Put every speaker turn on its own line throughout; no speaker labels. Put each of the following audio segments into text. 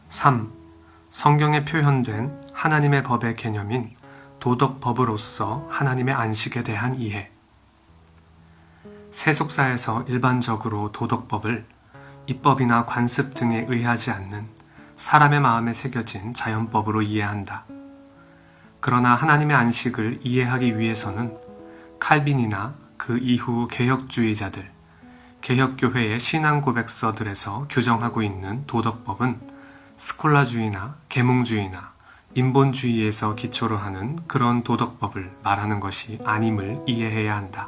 3. 성경에 표현된 하나님의 법의 개념인 도덕법으로서 하나님의 안식에 대한 이해. 세속사에서 일반적으로 도덕법을 입법이나 관습 등에 의하지 않는 사람의 마음에 새겨진 자연법으로 이해한다. 그러나 하나님의 안식을 이해하기 위해서는 칼빈이나 그 이후 개혁주의자들, 개혁교회의 신앙고백서들에서 규정하고 있는 도덕법은 스콜라주의나 계몽주의나 인본주의에서 기초로 하는 그런 도덕법을 말하는 것이 아님을 이해해야 한다.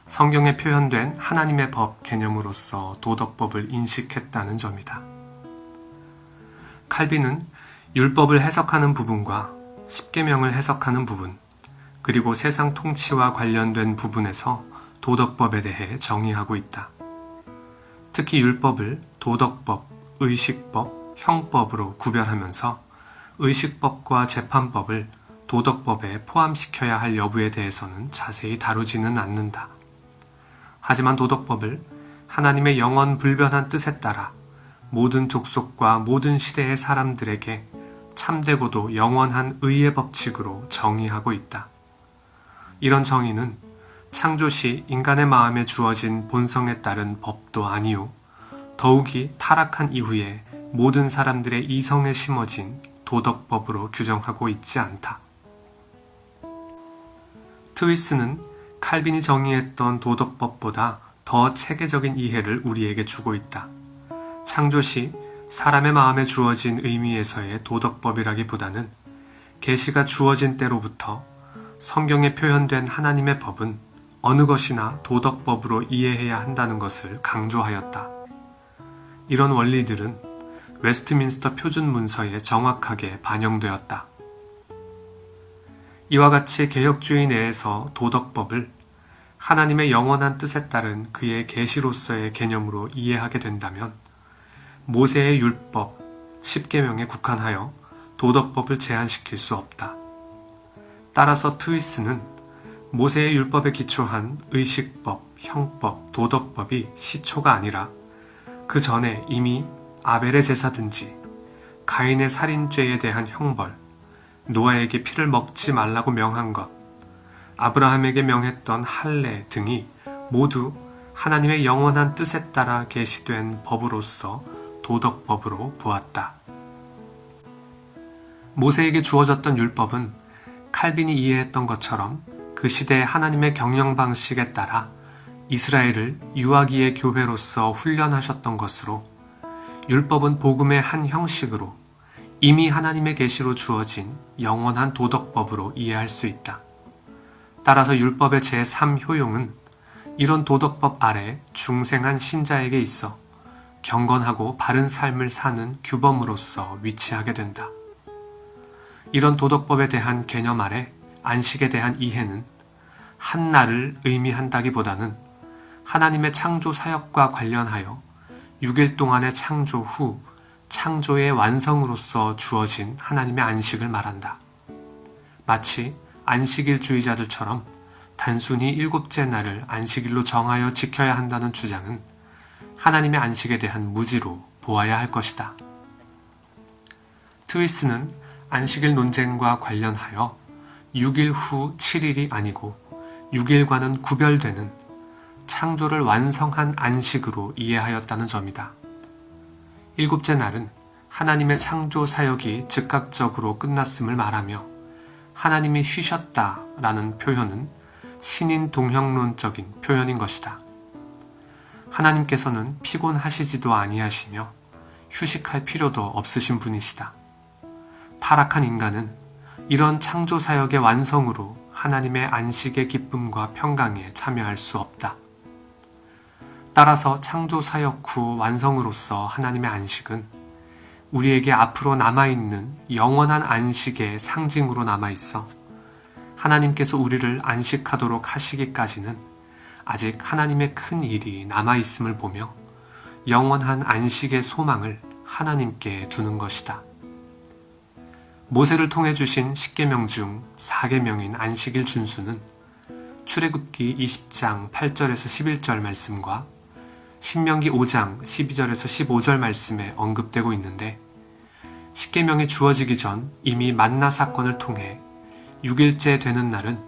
성경에 표현된 하나님의 법 개념으로서 도덕법을 인식했다는 점이다. 칼빈은 율법을 해석하는 부분과 십계명을 해석하는 부분, 그리고 세상 통치와 관련된 부분에서 도덕법에 대해 정의하고 있다. 특히 율법을 도덕법, 의식법, 형법으로 구별하면서 의식법과 재판법을 도덕법에 포함시켜야 할 여부에 대해서는 자세히 다루지는 않는다. 하지만 도덕법을 하나님의 영원 불변한 뜻에 따라 모든 족속과 모든 시대의 사람들에게 참되고도 영원한 의의 법칙으로 정의하고 있다. 이런 정의는 창조시 인간의 마음에 주어진 본성에 따른 법도 아니요, 더욱이 타락한 이후에 모든 사람들의 이성에 심어진 도덕법으로 규정하고 있지 않다. 트위스는 칼빈이 정의했던 도덕법보다 더 체계적인 이해를 우리에게 주고 있다. 창조시 사람의 마음에 주어진 의미에서의 도덕법이라기보다는 계시가 주어진 때로부터 성경에 표현된 하나님의 법은 어느 것이나 도덕법으로 이해해야 한다는 것을 강조하였다. 이런 원리들은 웨스트민스터 표준 문서에 정확하게 반영되었다. 이와 같이 개혁주의 내에서 도덕법을 하나님의 영원한 뜻에 따른 그의 계시로서의 개념으로 이해하게 된다면 모세의 율법, 십계명에 국한하여 도덕법을 제한시킬 수 없다. 따라서 트위스는 모세의 율법에 기초한 의식법, 형법, 도덕법이 시초가 아니라 그 전에 이미 아벨의 제사든지 가인의 살인죄에 대한 형벌, 노아에게 피를 먹지 말라고 명한 것, 아브라함에게 명했던 할례 등이 모두 하나님의 영원한 뜻에 따라 계시된 법으로서 도덕법으로 보았다. 모세에게 주어졌던 율법은 칼빈이 이해했던 것처럼 그 시대의 하나님의 경영 방식에 따라 이스라엘을 유아기의 교회로서 훈련하셨던 것으로 율법은 복음의 한 형식으로 이미 하나님의 계시로 주어진 영원한 도덕법으로 이해할 수 있다. 따라서 율법의 제3효용은 이런 도덕법 아래 중생한 신자에게 있어 경건하고 바른 삶을 사는 규범으로서 위치하게 된다. 이런 도덕법에 대한 개념 아래 안식에 대한 이해는 한 날을 의미한다기보다는 하나님의 창조 사역과 관련하여 6일 동안의 창조 후 창조의 완성으로서 주어진 하나님의 안식을 말한다. 마치 안식일주의자들처럼 단순히 7째 날을 안식일로 정하여 지켜야 한다는 주장은 하나님의 안식에 대한 무지로 보아야 할 것이다. 트위스는 안식일 논쟁과 관련하여 6일 후 7일이 아니고 6일과는 구별되는 창조를 완성한 안식으로 이해하였다는 점이다. 7째 날은 하나님의 창조 사역이 즉각적으로 끝났음을 말하며 하나님이 쉬셨다라는 표현은 신인 동형론적인 표현인 것이다. 하나님께서는 피곤하시지도 아니하시며 휴식할 필요도 없으신 분이시다. 타락한 인간은 이런 창조 사역의 완성으로 하나님의 안식의 기쁨과 평강에 참여할 수 없다. 따라서 창조 사역 후 완성으로서 하나님의 안식은 우리에게 앞으로 남아있는 영원한 안식의 상징으로 남아있어 하나님께서 우리를 안식하도록 하시기까지는 아직 하나님의 큰 일이 남아있음을 보며 영원한 안식의 소망을 하나님께 두는 것이다. 모세를 통해 주신 십계명 중 4계명인 안식일 준수는 출애굽기 20장 8절에서 11절 말씀과 신명기 5장 12절에서 15절 말씀에 언급되고 있는데, 십계명이 주어지기 전 이미 만나 사건을 통해 6일째 되는 날은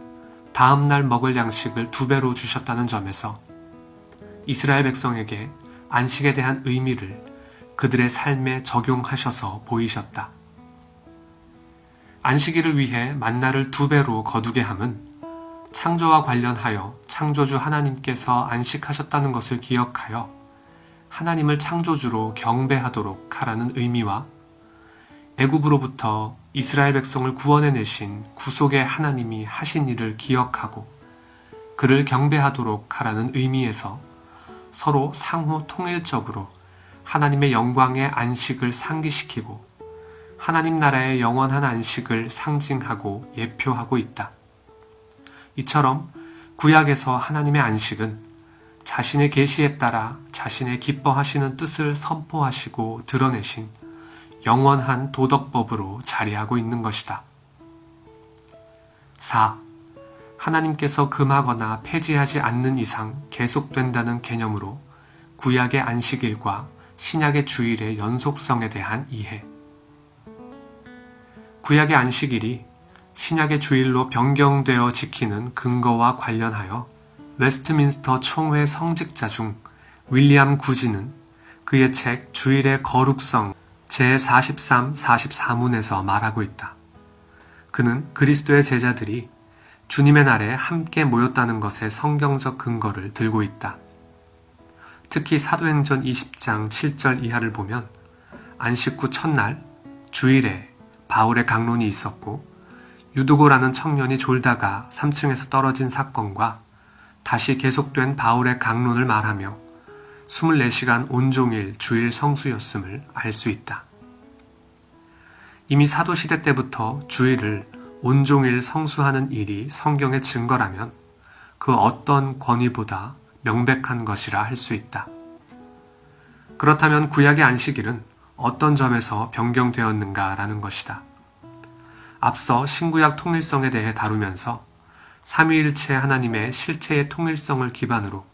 다음 날 먹을 양식을 2배로 주셨다는 점에서 이스라엘 백성에게 안식에 대한 의미를 그들의 삶에 적용하셔서 보이셨다. 안식일을 위해 만나를 2배로 거두게 함은 창조와 관련하여 창조주 하나님께서 안식하셨다는 것을 기억하여 하나님을 창조주로 경배하도록 하라는 의미와 애굽으로부터 이스라엘 백성을 구원해내신 구속의 하나님이 하신 일을 기억하고 그를 경배하도록 하라는 의미에서 서로 상호 통일적으로 하나님의 영광의 안식을 상기시키고 하나님 나라의 영원한 안식을 상징하고 예표하고 있다. 이처럼 구약에서 하나님의 안식은 자신의 계시에 따라 자신의 기뻐하시는 뜻을 선포하시고 드러내신 영원한 도덕법으로 자리하고 있는 것이다. 4. 하나님께서 금하거나 폐지하지 않는 이상 계속된다는 개념으로 구약의 안식일과 신약의 주일의 연속성에 대한 이해. 구약의 안식일이 신약의 주일로 변경되어 지키는 근거와 관련하여 웨스트민스터 총회 성직자 중 윌리엄 구지는 그의 책 주일의 거룩성 제43, 44문에서 말하고 있다. 그는 그리스도의 제자들이 주님의 날에 함께 모였다는 것의 성경적 근거를 들고 있다. 특히 사도행전 20장 7절 이하를 보면 안식 후 첫날 주일에 바울의 강론이 있었고 유두고라는 청년이 졸다가 3층에서 떨어진 사건과 다시 계속된 바울의 강론을 말하며 24시간 온종일 주일 성수였음을 알 수 있다. 이미 사도시대 때부터 주일을 온종일 성수하는 일이 성경의 증거라면 그 어떤 권위보다 명백한 것이라 할 수 있다. 그렇다면 구약의 안식일은 어떤 점에서 변경되었는가라는 것이다. 앞서 신구약 통일성에 대해 다루면서 삼위일체 하나님의 실체의 통일성을 기반으로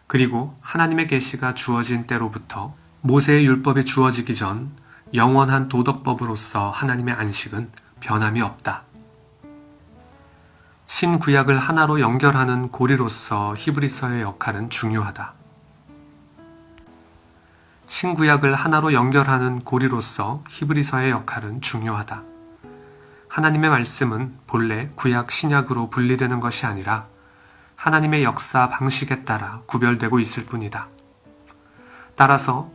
그리고 하나님의 계시가 주어진 때로부터 모세의 율법이 주어지기 전 영원한 도덕법으로서 하나님의 안식은 변함이 없다. 신구약을 하나로 연결하는 고리로서 히브리서의 역할은 중요하다. 신구약을 하나로 연결하는 고리로서 히브리서의 역할은 중요하다. 하나님의 말씀은 본래 구약, 신약으로 분리되는 것이 아니라 하나님의 역사 방식에 따라 구별되고 있을 뿐이다. 따라서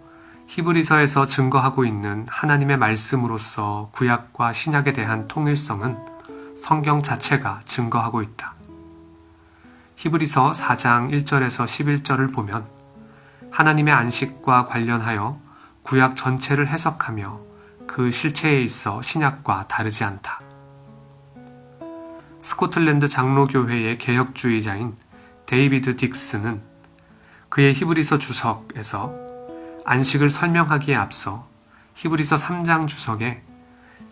히브리서에서 증거하고 있는 하나님의 말씀으로서 구약과 신약에 대한 통일성은 성경 자체가 증거하고 있다. 히브리서 4장 1절에서 11절을 보면 하나님의 안식과 관련하여 구약 전체를 해석하며 그 실체에 있어 신약과 다르지 않다. 스코틀랜드 장로교회의 개혁주의자인 데이비드 딕스는 그의 히브리서 주석에서 안식을 설명하기에 앞서 히브리서 3장 주석에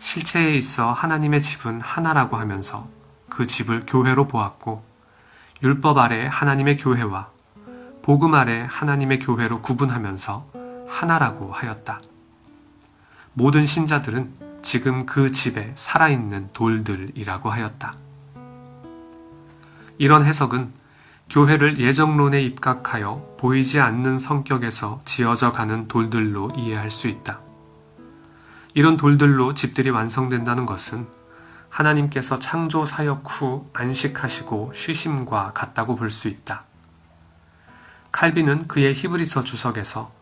실체에 있어 하나님의 집은 하나라고 하면서 그 집을 교회로 보았고 율법 아래 하나님의 교회와 복음 아래 하나님의 교회로 구분하면서 하나라고 하였다. 모든 신자들은 지금 그 집에 살아있는 돌들이라고 하였다. 이런 해석은 교회를 예정론에 입각하여 보이지 않는 성격에서 지어져 가는 돌들로 이해할 수 있다. 이런 돌들로 집들이 완성된다는 것은 하나님께서 창조 사역 후 안식하시고 쉬심과 같다고 볼 수 있다. 칼빈은 그의 히브리서 주석에서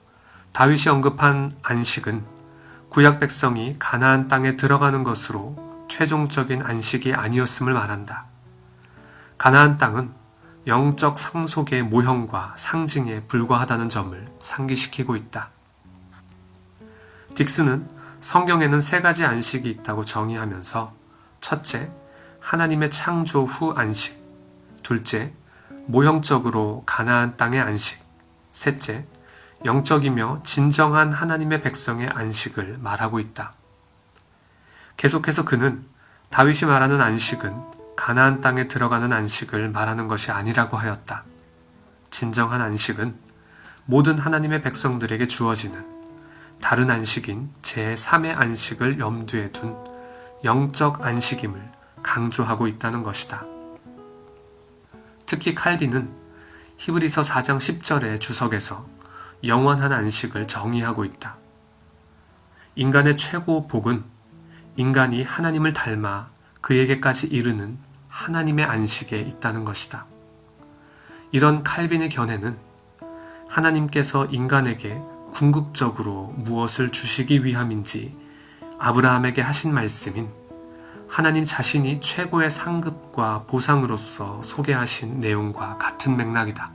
다윗이 언급한 안식은 구약 백성이 가나안 땅에 들어가는 것으로 최종적인 안식이 아니었음을 말한다. 가나안 땅은 영적 상속의 모형과 상징에 불과하다는 점을 상기시키고 있다. 딕스는 성경에는 3가지 안식이 있다고 정의하면서 첫째, 하나님의 창조 후 안식, 둘째, 모형적으로 가나안 땅의 안식, 셋째, 영적이며 진정한 하나님의 백성의 안식을 말하고 있다. 계속해서 그는 다윗이 말하는 안식은 가나안 땅에 들어가는 안식을 말하는 것이 아니라고 하였다. 진정한 안식은 모든 하나님의 백성들에게 주어지는 다른 안식인 제3의 안식을 염두에 둔 영적 안식임을 강조하고 있다는 것이다. 특히 칼빈은 히브리서 4장 10절의 주석에서 영원한 안식을 정의하고 있다. 인간의 최고 복은 인간이 하나님을 닮아 그에게까지 이르는 하나님의 안식에 있다는 것이다. 이런 칼빈의 견해는 하나님께서 인간에게 궁극적으로 무엇을 주시기 위함인지 아브라함에게 하신 말씀인 하나님 자신이 최고의 상급과 보상으로서 소개하신 내용과 같은 맥락이다.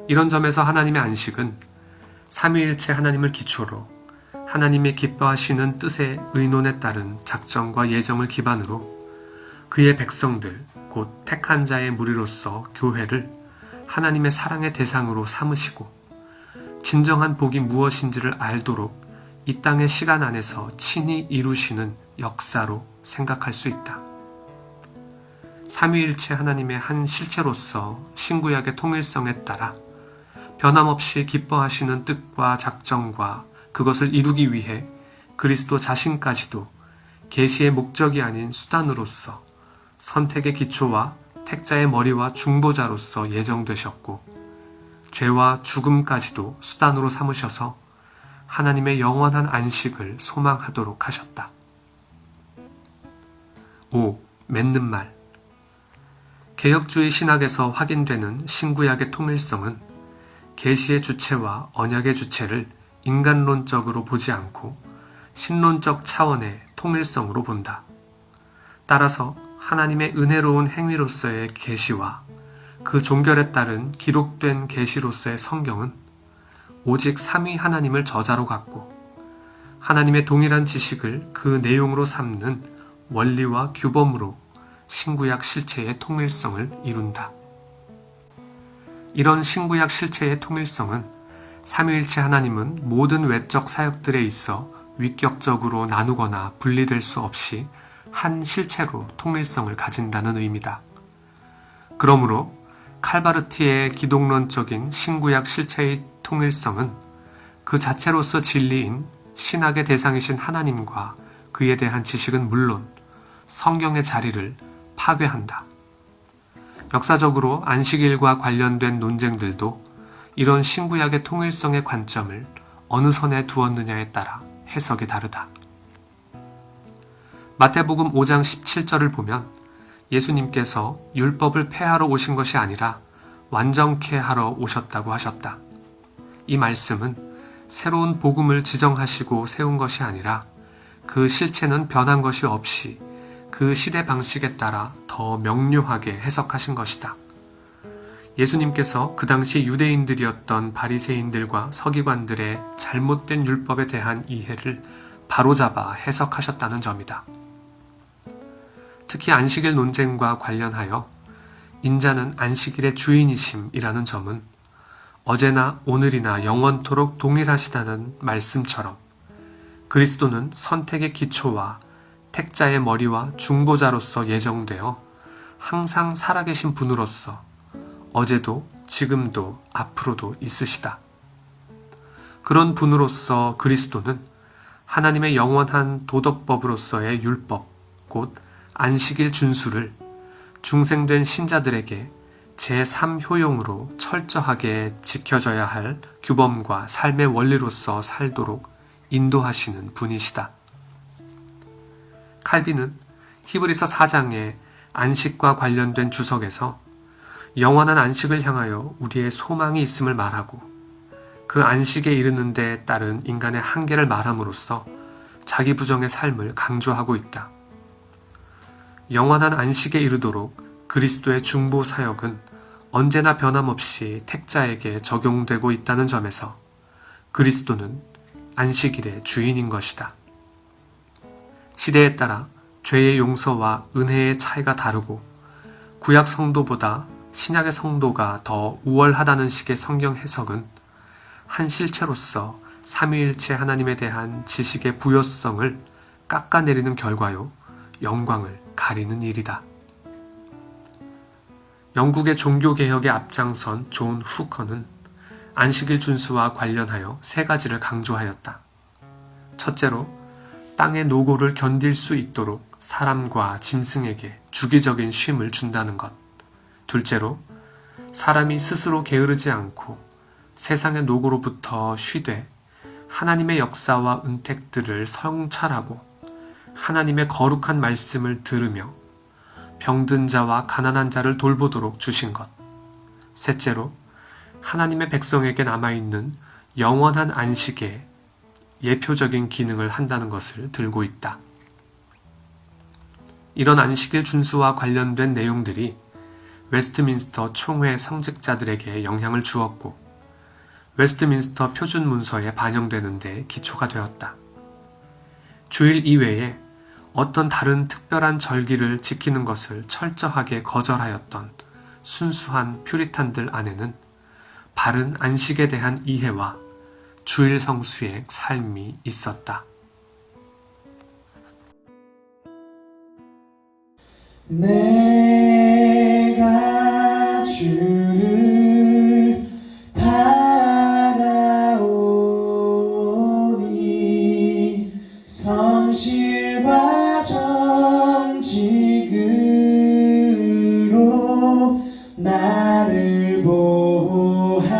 이런 점에서 하나님의 안식은 삼위일체 하나님을 기초로 하나님의 기뻐하시는 뜻의 의논에 따른 작정과 예정을 기반으로 그의 백성들, 곧 택한 자의 무리로서 교회를 하나님의 사랑의 대상으로 삼으시고 진정한 복이 무엇인지를 알도록 이 땅의 시간 안에서 친히 이루시는 역사로 생각할 수 있다. 삼위일체 하나님의 한 실체로서 신구약의 통일성에 따라 변함없이 기뻐하시는 뜻과 작정과 그것을 이루기 위해 그리스도 자신까지도 계시의 목적이 아닌 수단으로서 선택의 기초와 택자의 머리와 중보자로서 예정되셨고 죄와 죽음까지도 수단으로 삼으셔서 하나님의 영원한 안식을 소망하도록 하셨다. 5. 맺는 말. 개혁주의 신학에서 확인되는 신구약의 통일성은 계시의 주체와 언약의 주체를 인간론적으로 보지 않고 신론적 차원의 통일성으로 본다. 따라서 하나님의 은혜로운 행위로서의 계시와 그 종결에 따른 기록된 계시로서의 성경은 오직 삼위 하나님을 저자로 갖고 하나님의 동일한 지식을 그 내용으로 삼는 원리와 규범으로 신구약 실체의 통일성을 이룬다. 이런 신구약 실체의 통일성은 삼위일체 하나님은 모든 외적 사역들에 있어 위격적으로 나누거나 분리될 수 없이 한 실체로 통일성을 가진다는 의미다. 그러므로 칼바르티의 기독론적인 신구약 실체의 통일성은 그 자체로서 진리인 신학의 대상이신 하나님과 그에 대한 지식은 물론 성경의 자리를 파괴한다. 역사적으로 안식일과 관련된 논쟁들도 이런 신구약의 통일성의 관점을 어느 선에 두었느냐에 따라 해석이 다르다. 마태복음 5장 17절을 보면 예수님께서 율법을 폐하러 오신 것이 아니라 완전케 하러 오셨다고 하셨다. 이 말씀은 새로운 복음을 지정하시고 세운 것이 아니라 그 실체는 변한 것이 없이 그 시대 방식에 따라 더 명료하게 해석하신 것이다. 예수님께서 그 당시 유대인들이었던 바리새인들과 서기관들의 잘못된 율법에 대한 이해를 바로잡아 해석하셨다는 점이다. 특히 안식일 논쟁과 관련하여 인자는 안식일의 주인이심이라는 점은 어제나 오늘이나 영원토록 동일하시다는 말씀처럼 그리스도는 선택의 기초와 택자의 머리와 중보자로서 예정되어 항상 살아계신 분으로서 어제도 지금도 앞으로도 있으시다. 그런 분으로서 그리스도는 하나님의 영원한 도덕법으로서의 율법, 곧 안식일 준수를 중생된 신자들에게 제3효용으로 철저하게 지켜져야 할 규범과 삶의 원리로서 살도록 인도하시는 분이시다. 칼빈은 히브리서 4장의 안식과 관련된 주석에서 영원한 안식을 향하여 우리의 소망이 있음을 말하고 그 안식에 이르는 데에 따른 인간의 한계를 말함으로써 자기 부정의 삶을 강조하고 있다. 영원한 안식에 이르도록 그리스도의 중보 사역은 언제나 변함없이 택자에게 적용되고 있다는 점에서 그리스도는 안식일의 주인인 것이다. 시대에 따라 죄의 용서와 은혜의 차이가 다르고 구약 성도보다 신약의 성도가 더 우월하다는 식의 성경 해석은 한 실체로서 삼위일체 하나님에 대한 지식의 부요성을 깎아내리는 결과요, 영광을 가리는 일이다. 영국의 종교개혁에 앞장선 존 후커는 안식일 준수와 관련하여 세 가지를 강조하였다. 첫째로, 땅의 노고를 견딜 수 있도록 사람과 짐승에게 주기적인 쉼을 준다는 것. 둘째로, 사람이 스스로 게으르지 않고 세상의 노고로부터 쉬되 하나님의 역사와 은택들을 성찰하고 하나님의 거룩한 말씀을 들으며 병든 자와 가난한 자를 돌보도록 주신 것. 셋째로, 하나님의 백성에게 남아있는 영원한 안식의 예표적인 기능을 한다는 것을 들고 있다. 이런 안식일 준수와 관련된 내용들이 웨스트민스터 총회 성직자들에게 영향을 주었고 웨스트민스터 표준 문서에 반영되는 데 기초가 되었다. 주일 이외에 어떤 다른 특별한 절기를 지키는 것을 철저하게 거절하였던 순수한 퓨리탄들 안에는 바른 안식에 대한 이해와 주일 성수의 삶이 있었다.
내가 주를 바라오니 성실과 정직으로 나를 보호하소서.